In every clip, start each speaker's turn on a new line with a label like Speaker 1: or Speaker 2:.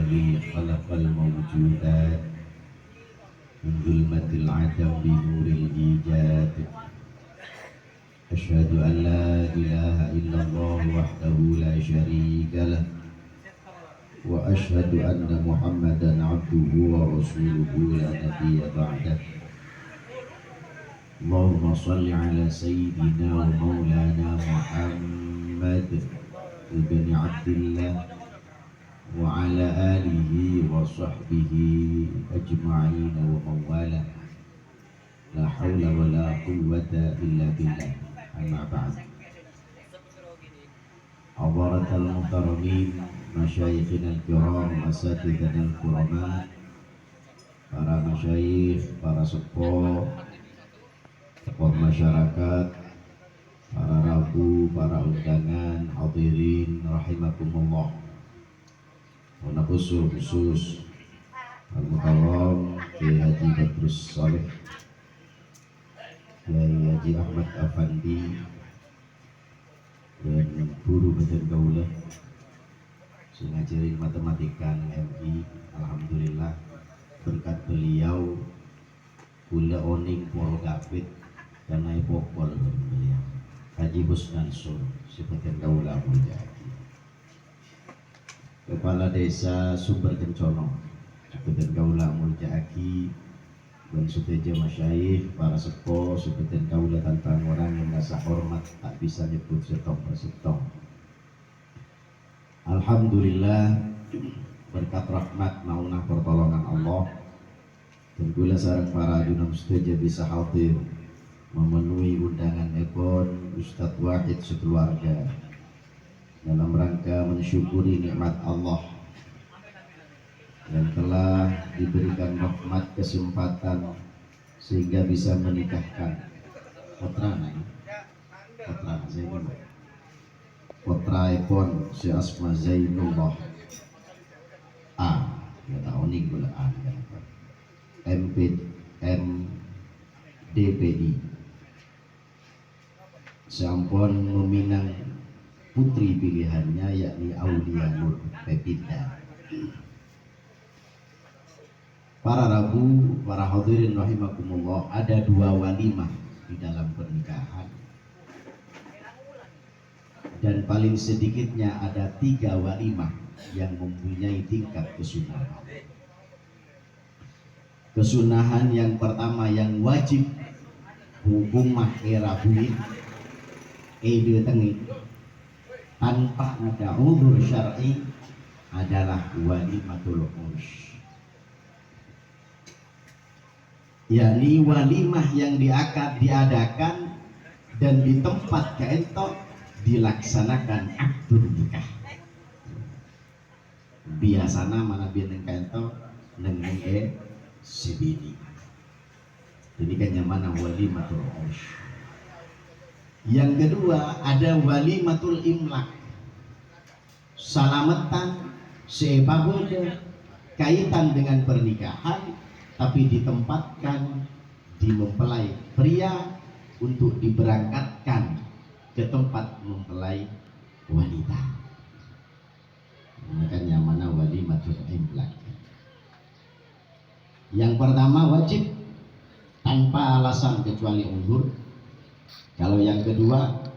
Speaker 1: الذي خلق الموجودات من ظلمة العدم بنور الإيجاد. أشهد أن لا إله إلا الله وحده لا شريك له، وأشهد أن محمدا عبده ورسوله لا نبي بعده. اللهم صل على سيدنا ومولانا محمد بن عبد الله وعلى آله وصحبه أجمعين ومن والاه. لا حول ولا قوة إلا بالله. أما بعد. حضرة المحترمين، مشايخنا الكرام، أساتذتنا الكرماء, para masyayikh, para sepuh, tokoh masyarakat, para rabu, para undangan, hadirin rahimakumullah. Wa khusus Al-Mukarram Kiai Haji Badrus Saleh, Kiai Haji Ahmad Afandi, dan guru Badan Kaulah sing ngajarin matematika MI. Alhamdulillah berkat beliau kula oning poro David dan naik pokol beliau Haji Busnansur Badan Kaulah Mujaki, Kepala Desa Sumber Kencono Badan Kaulah Mujaki, dan seteja masyayikh, para sepuh Badan Kaulah, tantang orang yang rasa hormat tak bisa nyebut setong persetong. Alhamdulillah berkat rahmat maunah pertolongan Allah dan gula sareng para junam seteja bisa hadir memenuhi undangan Ebon Ustadz Wahid sekeluarga dalam rangka mensyukuri nikmat Allah dan telah diberikan rahmat kesempatan sehingga bisa menikahkan putra Epon si Asma Zainullah A, ya tahu nih gula A, MDPI sampun meminang putri pilihannya yakni Aulia Nur Pepita. Para rabu, para hadirin rahimakumullah, ada dua walimah di dalam pernikahan dan paling sedikitnya ada 3 walimah yang mempunyai tingkat kesunahan. Kesunahan yang pertama yang wajib hukumah erabuin ide tengi tanpa ada udzur syar'i adalah walimatul ursh, yakni walimah yang diadakan dan di tempat keentok dilaksanakan akad nikah. Biasana mana biar keentok nengenge CBD. Ini kan yang mana walimatul ursh. Yang kedua ada walimatul imlak, salametan sebagai kaitan dengan pernikahan tapi ditempatkan di mempelai pria untuk diberangkatkan ke tempat mempelai wanita. Makanya mana walimatul imlak. Yang pertama wajib tanpa alasan kecuali uzur. Kalau yang kedua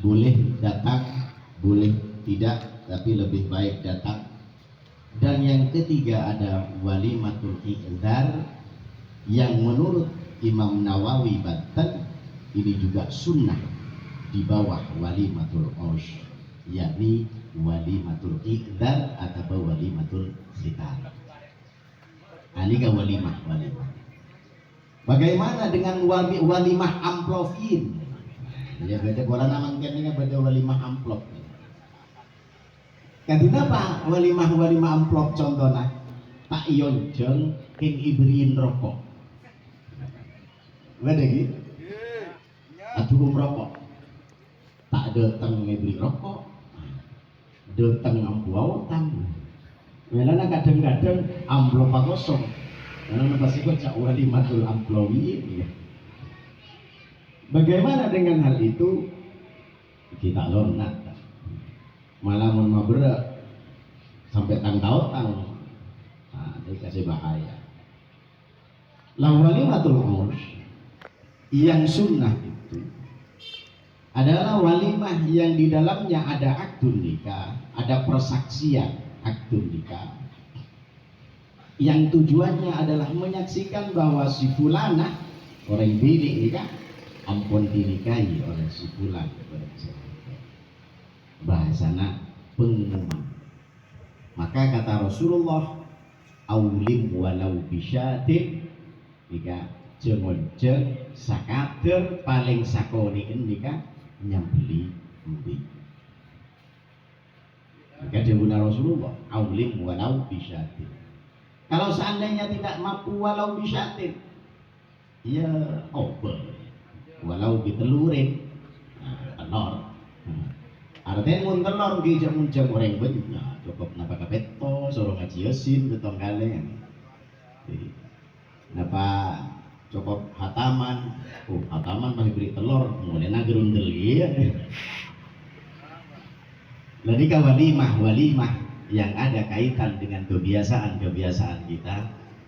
Speaker 1: boleh datang, boleh tidak, tapi lebih baik datang. Dan yang ketiga ada walimatul i'dzar yang menurut Imam Nawawi Banten ini juga sunnah di bawah walimatul ursh, yakni walimatul i'dzar atau walimatul khitan. Ini kan walimah. Bagaimana dengan walimah amplofin? Ya beda bola naman kanina beda walimah amplop. Kadina Pak walimah amplop contohnya tak yonjeng ing ibriin rokok. Beda gitu. Aduh rokok. Tak datang ngibri rokok. Datang ampuawatan. Melana kadang-kadang amplop kosong. Karena pasti kok cak walimatul amplowi. Bagaimana dengan hal itu? Kita lonat. Malah mau berat sampai tang. Nah, ini kasih bahaya. Lah walimatul urs yang sunnah itu adalah walimah yang di dalamnya ada akdun nikah, ada persaksian akdun nikah, yang tujuannya adalah menyaksikan bahwa si fulana orang bilik nikah ampun dinikahi oleh si fulan. Bahasana pengumuman. Maka kata Rasulullah, aulim walau bisyatin, jika jengonjeng sakader paling sakoni nikah nyambeli embi. Maka dibuna Rasulullah, aulim walau bisyatin. Kalau seandainya tidak mampu walau bisyatin, ya obel, walau ditelurin, telur. Artinya mun telur ki jam orang banyak, cukup napa kapeto, suruh ngaji yasin betong kaleng. Napa cukup hataman, hataman masih beri telur, mulai nagerundel ya. Jadi walimah yang ada kaitan dengan kebiasaan kita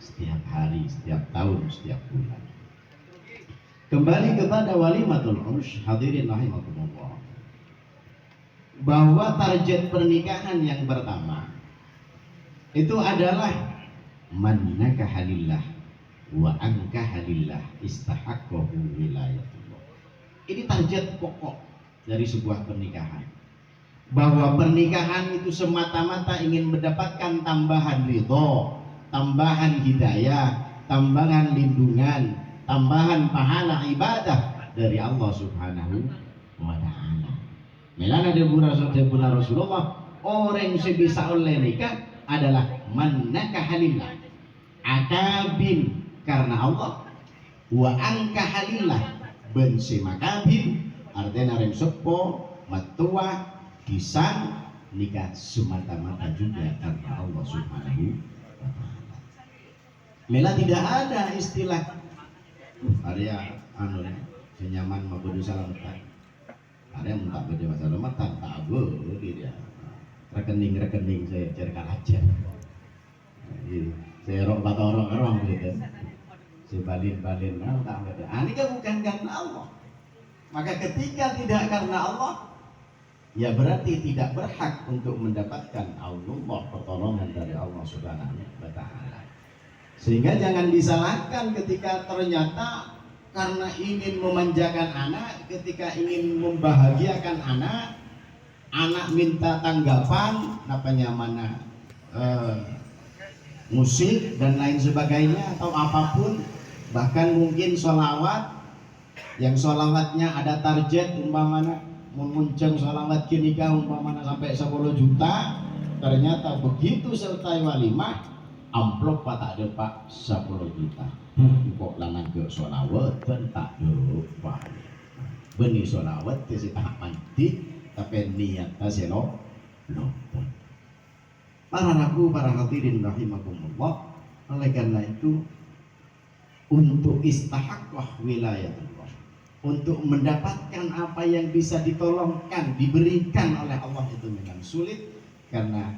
Speaker 1: setiap hari, setiap tahun, setiap bulan. Kembali kepada walimatul urs, hadirin rahimakumullah, bahwa target pernikahan yang pertama itu adalah man nakaha lillah wa ankaha lillah istahaqqahu wilayatullah. Ini target pokok dari sebuah pernikahan, bahwa pernikahan itu semata-mata ingin mendapatkan tambahan ridho, tambahan hidayah, tambahan lindungan, tambahan pahala ibadah dari Allah Subhanahu wa ta'ala. Melana debuna Rasulullah, orang yang bisa oleh nikah adalah man nakaha lillah, akabin karena Allah, wa ankaha lillah ben semakabin artinya rem sepo matua kisah nikah semata-mata juga karena Allah Subhanahu wa ta'ala. Mela tidak ada istilah area senyaman mabudu salamatan. Ada yang tak beda masalah matan tak boleh dia rekening saya cerkan aja. Saya rok bata orang gitu. Sebalin tak beda. Ini kan bukan karena Allah. Maka ketika tidak karena Allah, ya berarti tidak berhak untuk mendapatkan Allah, pertolongan dari Allah Subhanahu wa ta'ala. Sehingga jangan disalahkan ketika ternyata karena ingin memanjakan anak, ketika ingin membahagiakan anak minta tanggapan mana musik dan lain sebagainya atau apapun, bahkan mungkin sholawat yang sholawatnya ada target umpamanya memuncang sholawat nikah umpamanya sampai 10 juta, ternyata begitu selesai walimah amplop tak ada pak 10 juta. Kok lanang ke sholawat dan tak lupa benih sholawat kasi tak mandi tapi niat taselo lupa. Para hadirin rahimakumullah, oleh karena itu untuk istahaqqah wilayatullah, untuk mendapatkan apa yang bisa ditolongkan, diberikan oleh Allah itu memang sulit, karena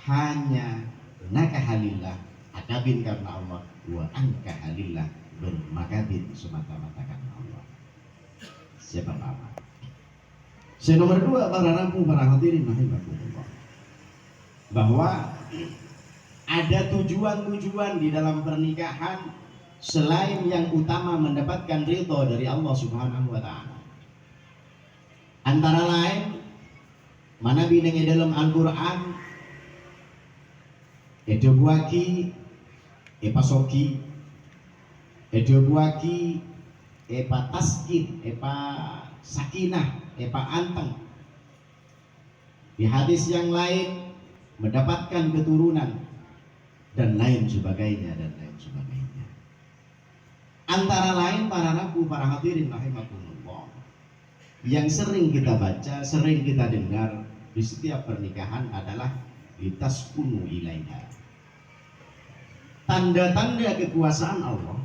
Speaker 1: hanya nakahalillah akabin karena Allah, wa ankahalillah bermakabin semata-mata karena Allah. Siapa pertama? Nomor 2, para hadirin rahimakumullah, bahwa ada tujuan-tujuan di dalam pernikahan selain yang utama mendapatkan ridho dari Allah Subhanahu wa ta'ala. Antara lain mana binenge dalam Al-Quran edobuaki epasoki edobuaki epa taskin epa sakinah epa anteng. Di hadis yang lain mendapatkan keturunan dan lain sebagainya. Antara lain para hadirin rahimakumullah, yang sering kita baca, sering kita dengar di setiap pernikahan adalah litaskunu ilaiha. Tanda-tanda kekuasaan Allah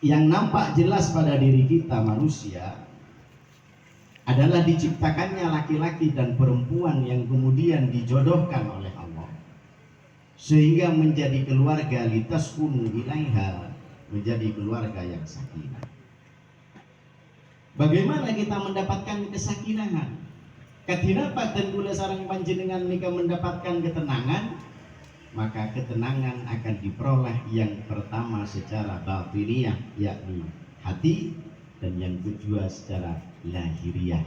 Speaker 1: yang nampak jelas pada diri kita manusia adalah diciptakannya laki-laki dan perempuan yang kemudian dijodohkan oleh Allah sehingga menjadi keluarga litaskunu ilaiha, menjadi keluarga yang sakinah. Bagaimana kita mendapatkan kesakinahan? Kadinapa dan kula sareng panjenengan nika mendapatkan ketenangan, maka ketenangan akan diperoleh yang pertama secara batiniyah, yakni hati, dan yang kedua secara lahiriah.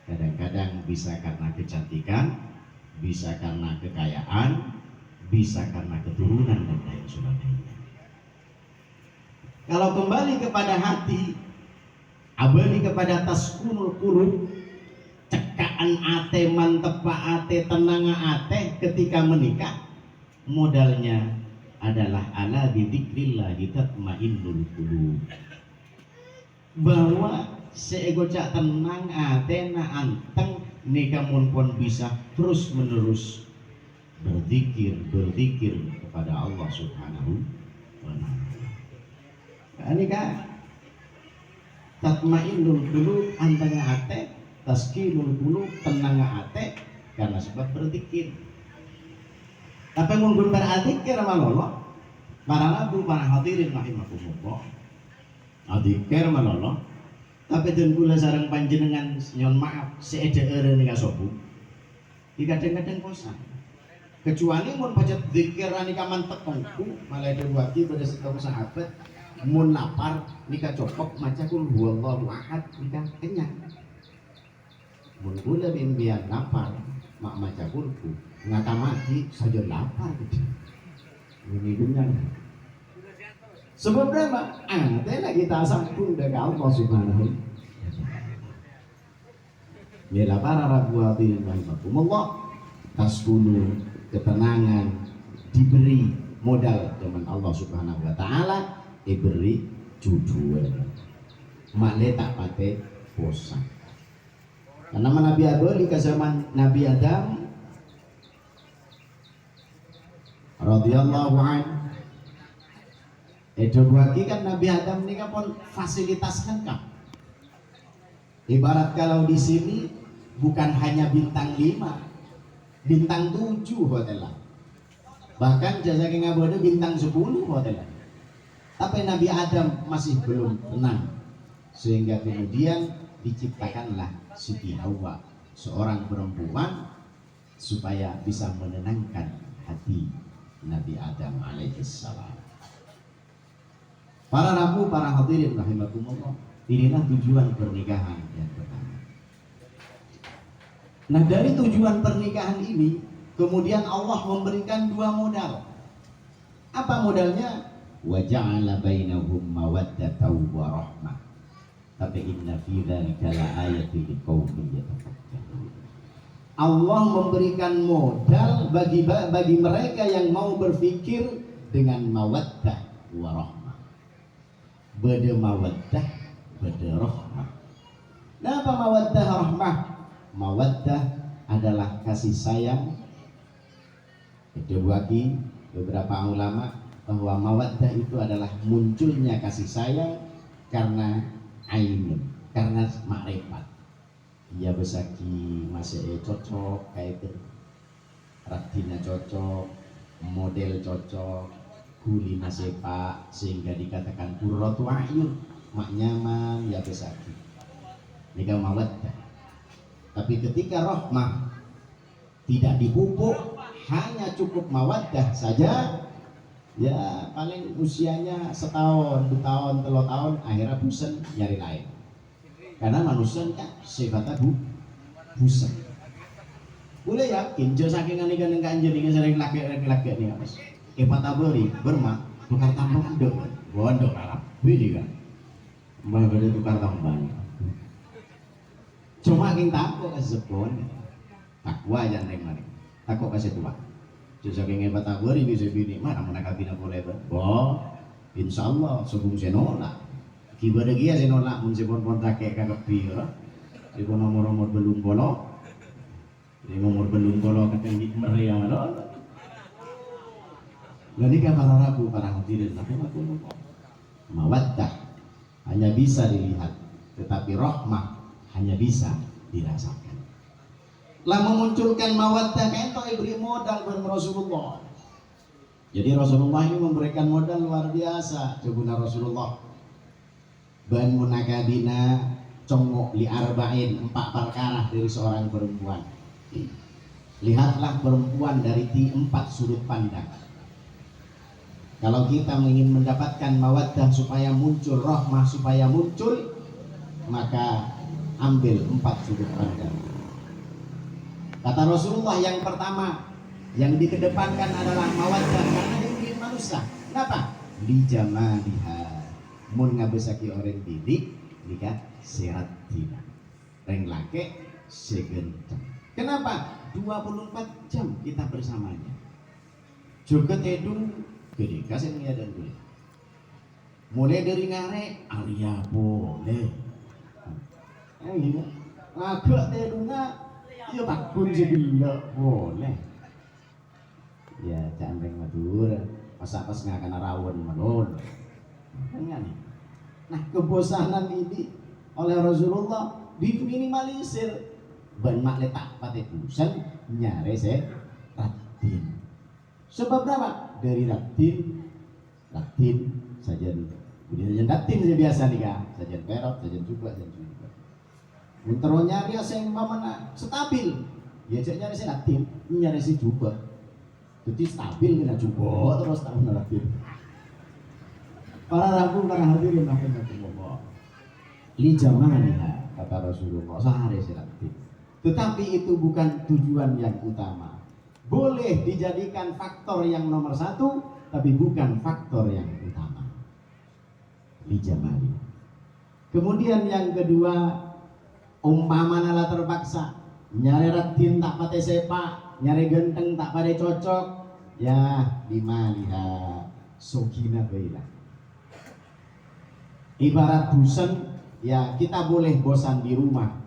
Speaker 1: Kadang-kadang bisa karena kecantikan, bisa karena kekayaan, bisa karena keturunan dan lain sebagainya. Kalau kembali kepada hati, abadi kepada taskunul qulub, cekaan ate, mantepa ate, tenanga ate ketika menikah, modalnya adalah ala bidzikrillah tatmainnul qulub. Bahwa seego cak tenang atena anteng nikah pun bisa terus menerus berzikir kepada Allah Subhanahu wa ta'ala. Nikah tatmainnul qulub, anteng ate, taskinul qulub, tenang ate, karena sebab berzikir. Tapi mungkin berzikir malolo, para nabi, para hadirin rahimakumullah, adzikir malolo. Tapi dan kula sareng panjenengan nyon maaf seede ere nika sobu. Kadang-kadang bosan. Kecuali mun baca zikir nika mantep tengku, malah dewati pada setengah sahabat mun lapar nika copok maca kul huwallahu ahad nika kenyang. Mun kula bimbian lapar mak maca kulku ngata mati saja lapar gitu. Ini dunia. Sebab apa? Ada kita sambung dengan Allah Subhanahu. Bila para rabu hadirin rahimakumullah, taskunu, ketenangan diberi modal dengan Allah Subhanahu wa taala, diberi judul. Makle tak pate bosan. Karena Nabi Adam ke zaman Nabi Adam radhiyallahu anhu, bagi kan Nabi Adam ini kan pun fasilitas lengkap. Ibarat kalau di sini bukan hanya bintang 5, bintang 7 hotelnya. Bahkan jasa ngabode bintang 10 hotelnya. Tapi Nabi Adam masih belum tenang, sehingga kemudian diciptakanlah Siti Hawa, seorang perempuan, supaya bisa menenangkan hati Nabi Adam alaihissalam. Para rabu, para hadirin rahimakumullah, inilah tujuan pernikahan yang pertama. Nah, dari tujuan pernikahan ini kemudian Allah memberikan 2 modal. Apa modalnya? Wa ja'ala bainahum mawaddatan wa rahmah. Tapi inna fi dzalika laayatin liqaumin yatafakkarun. Allah memberikan modal bagi mereka yang mau berpikir dengan mawaddah wa rahmah. Beda mawaddah, beda rahmah. Nah, apa mawaddah rahmah? Mawaddah adalah kasih sayang. Itu bagi beberapa ulama bahwa mawaddah itu adalah munculnya kasih sayang karena ainun, karena makrifat. Ia besaki masih cocok kayak itu, raktina cocok, model cocok, kulina sepak, sehingga dikatakan qurratu a'yun, mak nyaman ya besaki. Nika mawaddah. Tapi ketika rahmah tidak dipupuk, hanya cukup mawaddah saja, ya paling usianya setahun, 2 tahun, 3 tahun, akhirnya bosan nyari lain. Karena manusia kan sifatnya bosan. Boleh yakin, jauh saking anikan yang kanjeng dengan sering laki-laki nih mas. Kepatabori bermak tukar tambang dong, bodoh Arab, beda kan? Mbak beda tukar tambang. Cuma kita takut kasih sepon, takwa aja neng takut kasih tua. Jauh saking kepatabori bisa bini, mana mana kabina boleh ber? Insya Allah sebelum saya nolak. Kibar dia saya nolak, mun sepon take kagak pira. Ibu nomor belum bolong, nomor belum bolong katanya meriang ada. Lalu para rabu, para hadirin rahimakumullah, mawaddah hanya bisa dilihat, tetapi rahmah hanya bisa dirasakan. Lah memunculkan mawaddah kan itu beri modal ber Rasulullah. Jadi Rasulullah ini memberikan modal luar biasa. Coba Rasulullah ban munakadina congok li arba'in, 4 perkara dari seorang perempuan. Lihatlah perempuan dari 4 sudut pandang. Kalau kita ingin mendapatkan mawaddah supaya muncul rahmah, supaya muncul, maka ambil 4 sudut pandang. Kata Rasulullah yang pertama yang dikedepankan adalah mawaddah, karena yang manusia. Kenapa? Li jamaliha. Mun ngabesaki orang didik nikah serat tina. Reng lake segenceng. Kenapa? 24 jam kita bersamanya. Juga tedung gede kasih dan boleh. Mulai dari ngare Arya boleh. Gila. Agak tedungnya ya takun segila boleh. Ya candeng Madura. Pas nggak kena rawon melon. Nah kebosanan ini oleh Rasulullah diminimalisir. Ben mak letak pate busan nyare se ratin. Sebab berapa? Dari ratin sajen. Kemudian ratin saja biasa nih kak. Sajen perot, sajen juga. Mentero nyari yang mana stabil. Ya cek nyari se ratin, nyari se juga. Jadi stabil kena juga terus tahun ratin. Para ragu para hadirin rahimahullah. Li jamaliha kata Rasulullah sehari se ratin. Tetapi itu bukan tujuan yang utama. Boleh dijadikan faktor yang nomor 1, tapi bukan faktor yang utama. Lijamali. Kemudian yang kedua, umpama nala terpaksa nyari ratin tak pate sepak, nyari genteng tak pate cocok, ya dimaliha sokina baila. Ibarat bosan, ya kita boleh bosan di rumah.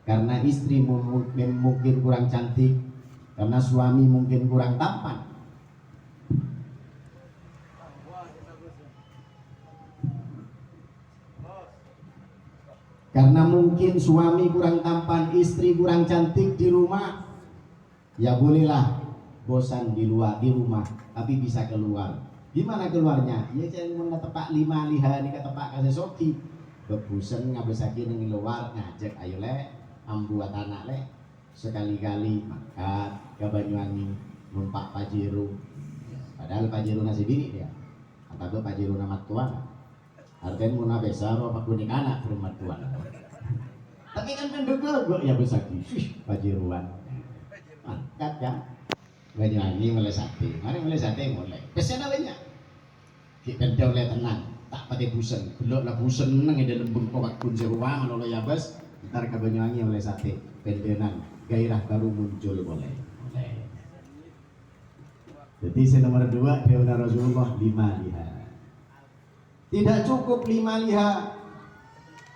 Speaker 1: Karena istri mungkin kurang cantik, karena suami mungkin kurang tampan. Karena mungkin suami kurang tampan, istri kurang cantik di rumah, ya bolehlah bosan di rumah, tapi bisa keluar. Gimana keluarnya? Ya jangan mau tepak 5 liha nih ketepak kasih soki. Bebusan ngabesaki nang luar ngajak ayo le. Ambuat anak le sekali-kali makan ke Banyuwangi numpak Pajero, padahal Pajero nasi bini dia atau Pajero nama tuan artinya mau besar apa kuning anak ke rumah tuan, tapi kan penduduk ya besar Pajeroan angkat ya Banyuwangi mulai sate, mari mulai sate mulai pesen awalnya kita oleh tenang tak pada busen belok lah busen nang ada lembung kok kun seruang lo ya bas ntar ke Banyuwangi oleh sate pendenan gairah baru muncul boleh. Jadi nomor 2 dia Rasulullah 5 liha. Tidak cukup 5 liha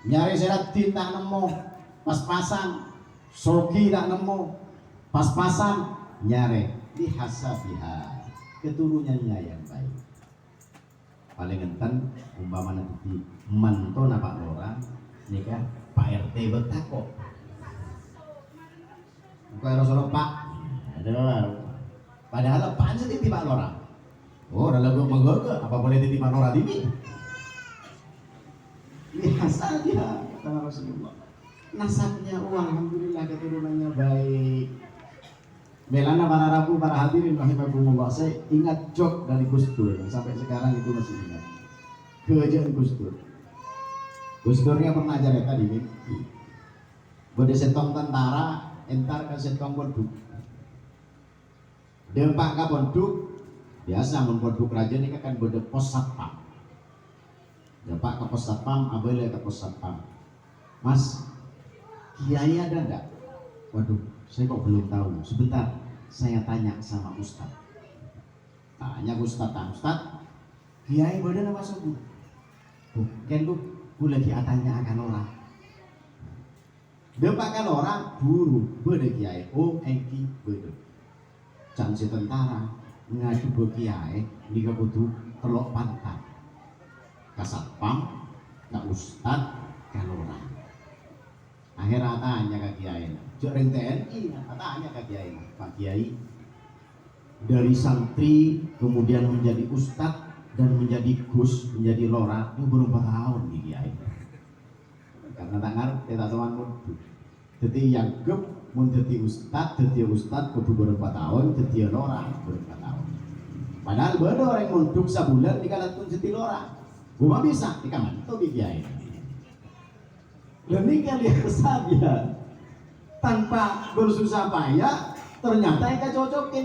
Speaker 1: nyari serat tinta nemu pas-pasan soki tak nemu pas-pasan nyari dihasabiha keturunannya yang baik. Paling enten umpama nanti manto napa orang nikah Pak RT betako. Bukan Rasulullah Pak. Padahal apaan sih titipan orang? Oh, dalam gue menggoda, apa boleh titipan orang ini? Lihat saja kata Rasulullah. Nasabnya alhamdulillah keturunannya baik. Belana para rabu, para hadirin rahimahumullah. Saya ingat jok dari Gus Dur yang sampai sekarang itu masih ingat. Keajaiban Gus Dur. Gus Durnya pernah cerita di mimpi. Bode setong tentara entar ke setong ponduk. Dempak ke ponduk biasa mun ponduk raja ini kan bode pos satpam. Dempak ke pos satpam, abele ke pos satpam. Mas, kiai ada enggak? Waduh, saya kok belum tahu. Sebentar, saya tanya sama Ustaz. Tanya Ustaz, kiai bode nama subuh. Kan lu lagi tanya akan orang. Depakan orang buru bede kiai engki bede. Can si tentara ngadu be kiai nika kudu telok pantat. Ka satpam, ka ustad, ka lurah. Akhirnya tanya ke kiai. Jok ring TNI tanya ke kiai, Pak Kiai. dari santri kemudian menjadi ustadz dan menjadi gus, menjadi lora itu berapa tahun nih ya itu. Karena tangan kita teman mutu. Jadi yang gep menjadi ustadz kudu berapa tahun, jadi lora berapa tahun. Padahal bener orang muntuk sebulan dikalatun jadi lora. Gua bisa dikaman itu dia itu. Lebih kali saja tanpa bersusah payah ternyata kita cocokin